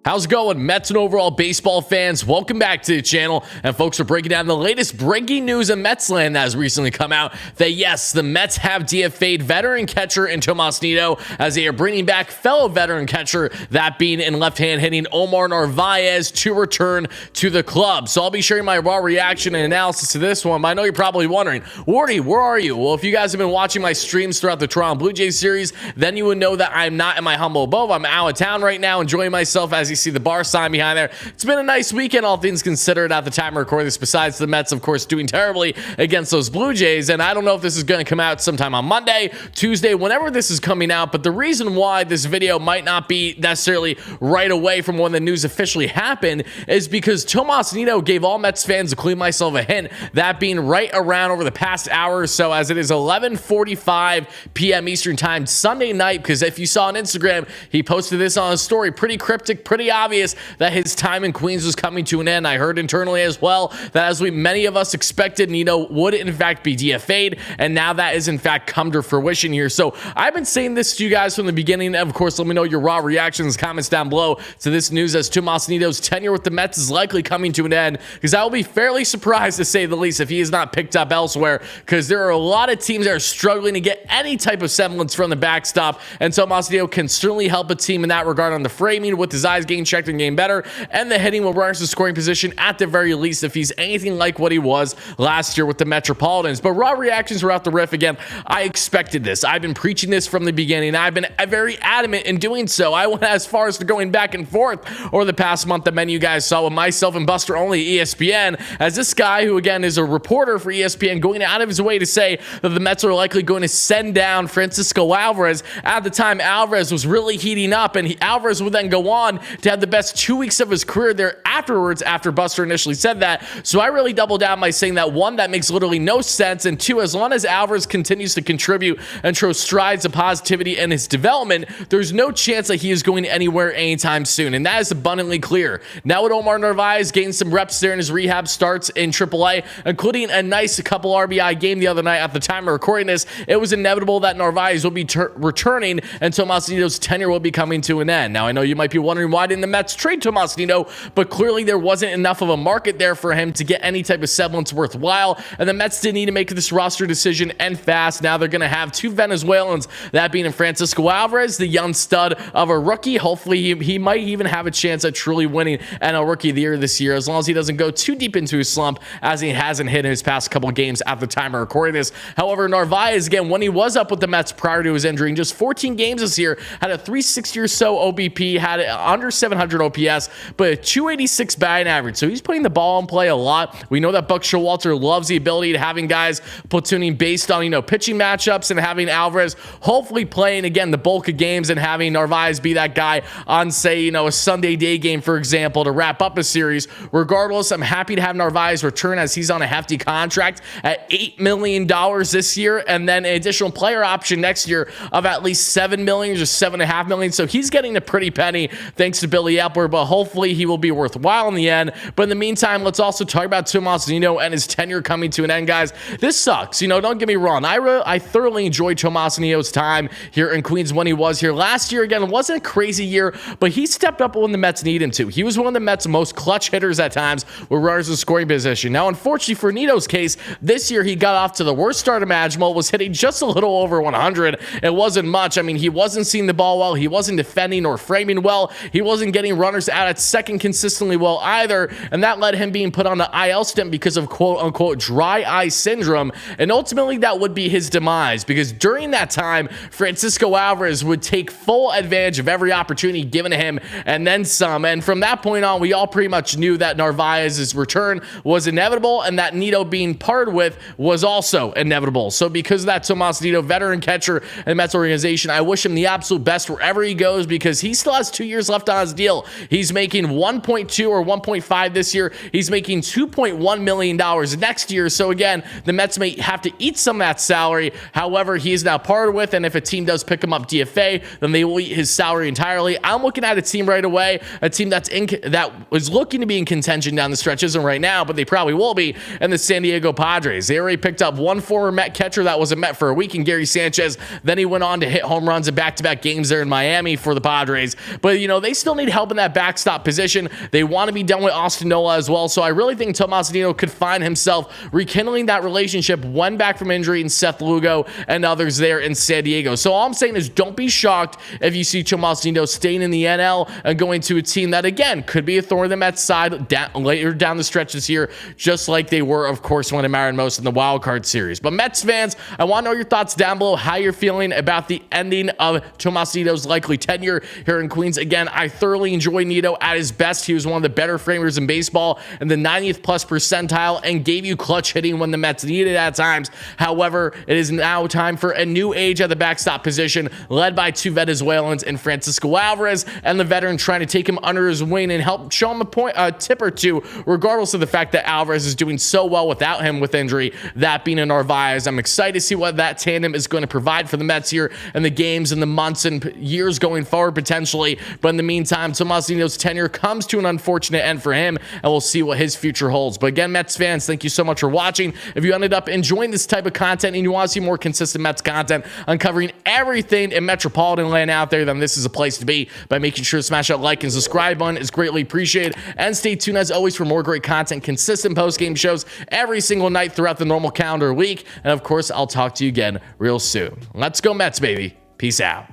How's it going, Mets and overall baseball fans? Welcome back to the channel. And folks, we're breaking down the latest breaking news in Mets land that has recently come out that yes, the Mets have DFA'd veteran catcher in Tomas Nido as they are bringing back fellow veteran catcher, that being in left-hand hitting Omar Narvaez, to return to the club. So I'll be sharing my raw reaction and analysis to this one. But I know you're probably wondering, Wardy, where are you? Well, if you guys have been watching my streams throughout the Toronto Blue Jays series, then you would know that I'm not in my humble abode. I'm out of town right now, enjoying myself. As you see the bar sign behind there, it's been a nice weekend, all things considered, at the time of recording this, besides the Mets, of course, doing terribly against those Blue Jays. And I don't know if this is going to come out sometime on Monday, Tuesday, whenever this is coming out. But the reason why this video might not be necessarily right away from when the news officially happened is because Tomas Nido gave all Mets fans, including myself, a hint, that being right around over the past hour or so, as it is 11:45 p.m. Eastern time Sunday night. Because if you saw on Instagram, he posted this on his story, pretty cryptic, pretty obvious that his time in Queens was coming to an end. I heard internally as well that, as many of us expected, Nido would in fact be DFA'd, and now that is in fact come to fruition here. So I've been saying this to you guys from the beginning. Of course, let me know your raw reactions, comments down below to this news, as Tomas Nido's tenure with the Mets is likely coming to an end, because I will be fairly surprised, to say the least, if he is not picked up elsewhere, because there are a lot of teams that are struggling to get any type of semblance from the backstop, and Tomas Nido can certainly help a team in that regard on the framing, with his eyes getting checked and game better, and the hitting will rise to scoring position at the very least, if he's anything like what he was last year with the Metropolitans. But raw reactions throughout the riff, again, I expected this. I've been preaching this from the beginning. I've been very adamant in doing so. I went as far as to going back and forth over the past month that many of you guys saw with myself and Buster Only ESPN, as this guy, who again is a reporter for ESPN, going out of his way to say that the Mets are likely going to send down Francisco Alvarez. At the time, Alvarez was really heating up, and Alvarez would then go on to have the best 2 weeks of his career there afterwards, after Buster initially said that. So I really doubled down by saying that, one, that makes literally no sense, and two, as long as Alvarez continues to contribute and show strides of positivity in his development, there's no chance that he is going anywhere anytime soon, and that is abundantly clear. Now with Omar Narvaez getting some reps there in his rehab starts in AAA, including a nice couple RBI game the other night at the time of recording this, it was inevitable that Narvaez will be returning, and Tomas Nido's tenure will be coming to an end. Now, I know you might be wondering, why didn't the Mets trade Tomas Nido? But clearly there wasn't enough of a market there for him to get any type of semblance worthwhile, and the Mets did need to make this roster decision, and fast. Now they're going to have two Venezuelans, that being Francisco Alvarez, the young stud of a rookie. Hopefully he might even have a chance at truly winning NL Rookie of the Year this year, as long as he doesn't go too deep into his slump, as he hasn't hit in his past couple games at the time of recording this. However, Narvaez, again, when he was up with the Mets prior to his injury, in just 14 games this year, had a 360 or so OBP, had under 700 OPS, but a 286 batting average. So he's putting the ball in play a lot. We know that Buck Showalter loves the ability to having guys platooning based on, pitching matchups, and having Alvarez hopefully playing, again, the bulk of games, and having Narvaez be that guy on, say, a Sunday day game, for example, to wrap up a series. Regardless, I'm happy to have Narvaez return, as he's on a hefty contract at $8 million this year, and then an additional player option next year of at least $7 million, just $7.5 million. So he's getting a pretty penny thanks to Billy Epler, but hopefully he will be worthwhile in the end. But in the meantime, let's also talk about Tomas Nido and his tenure coming to an end, guys. This sucks. Don't get me wrong. I thoroughly enjoyed Tomas Nido's time here in Queens when he was here. Last year, again, it wasn't a crazy year, but he stepped up when the Mets needed him to. He was one of the Mets' most clutch hitters at times with runners in scoring position. Now, unfortunately for Nido's case, this year he got off to the worst start imaginable, was hitting just a little over 100. It wasn't much. I mean, he wasn't seeing the ball well. He wasn't defending or framing well. He wasn't getting runners out at second consistently well either, and that led him being put on the IL stint because of quote-unquote dry eye syndrome, and ultimately that would be his demise, because during that time, Francisco Alvarez would take full advantage of every opportunity given to him, and then some. And from that point on, we all pretty much knew that Narvaez's return was inevitable, and that Nido being parted with was also inevitable. So because of that, Tomas Nido, veteran catcher in the Mets organization, I wish him the absolute best wherever he goes, because he still has 2 years left on his deal. He's making 1.2 or 1.5 this year. He's making $2.1 million next year. So again, the Mets may have to eat some of that salary. However, he is now parted with, and if a team does pick him up DFA, then they will eat his salary entirely. I'm looking at a team right away, a team that was looking to be in contention down the stretch, isn't right now, but they probably will be, and the San Diego Padres. They already picked up one former Met catcher that was a Met for a week in Gary Sanchez. Then he went on to hit home runs in back-to-back games there in Miami for the Padres. But, they still still need help in that backstop position. They want to be done with Austin Nola as well. So I really think Tomas Nido could find himself rekindling that relationship when back from injury in Seth Lugo and others there in San Diego. So all I'm saying is don't be shocked if you see Tomas Nido staying in the NL and going to a team that, again, could be a thorn in the Mets side later down the stretch this year, just like they were, of course, when it mattered most in the wild card series. But Mets fans, I want to know your thoughts down below, how you're feeling about the ending of Tomas Nido's likely tenure here in Queens. Again, I thoroughly enjoy Nido at his best. He was one of the better framers in baseball in the 90th plus percentile and gave you clutch hitting when the Mets needed it at times. However, it is now time for a new age at the backstop position, led by two Venezuelans in Francisco Alvarez and the veteran trying to take him under his wing and help show him a tip or two, regardless of the fact that Alvarez is doing so well without him with injury, that being a Narvaez. I'm excited to see what that tandem is going to provide for the Mets here in the games and the months and years going forward potentially. But in the meantime, Tomas Nido's tenure comes to an unfortunate end for him, and we'll see what his future holds. But again, Mets fans, thank you so much for watching. If you ended up enjoying this type of content and you want to see more consistent Mets content uncovering everything in Metropolitan land out there, then this is a place to be. By making sure to smash that like and subscribe button is greatly appreciated. And stay tuned as always for more great content, consistent post-game shows every single night throughout the normal calendar week. And of course, I'll talk to you again real soon. Let's go Mets, baby. Peace out.